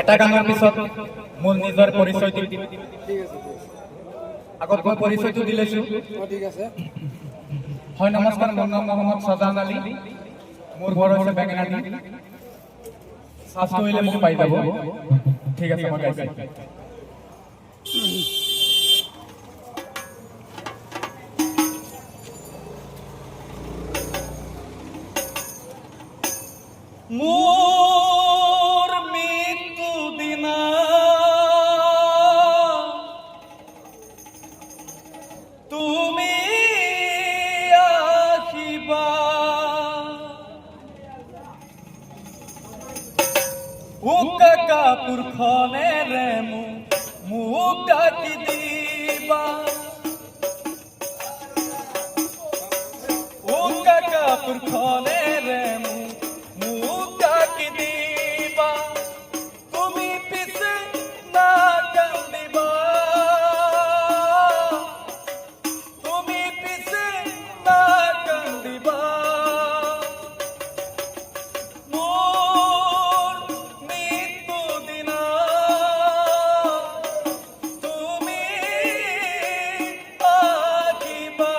এটা গানৰ পিছত মোৰ নিজৰ পৰিচয় দিম। আগত মই পৰিচয়টো দি লৈছোঁ। হয়, নমস্কাৰ, মোৰ নাম মহম্মদ ছাজান আলী, মোৰ ঘৰ হৈছে বেঙেনাটি। চাৰ্চ কৰিলে মোক পাই যাব। ঠিক আছে, মই গাইছোঁ। মোৰ মৃত্যু দিনা তুমি আহিবা, উকা কাপোৰখনেৰে মোক ঢাকি দিবা, উকা কাপোৰখনেৰে মোক ঢাকি দিবা, তুমি পিছে না কান্দিবা, তুমি পিছে না কান্দিবা। মোৰ মৃত্যু দিনা তুমি আহিবা।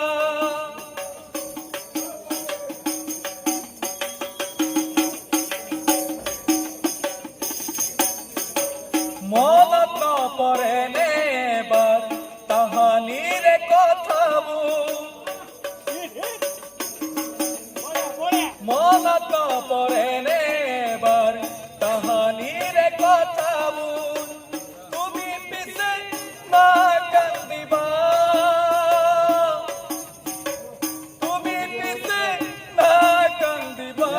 মনত নপৰেনে এবাৰ তাহানিৰে কথাবোৰ, মনত নপৰেনে এবাৰ তাহানিৰে কথাবোৰ, তুমি পিছে না কান্দিবা, তুমি পিছে না কান্দিবা।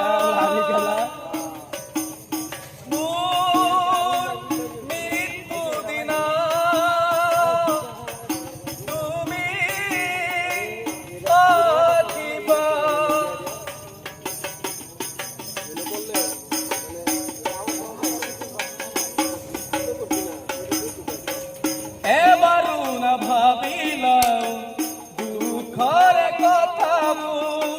এবাৰো নাভাবিলাও দুখৰে কথাবোৰ,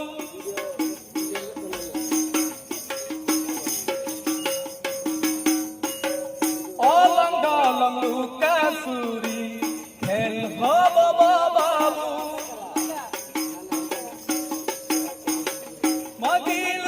অলং দলং লুকা চুৰি খেল হব বাবু, মগিল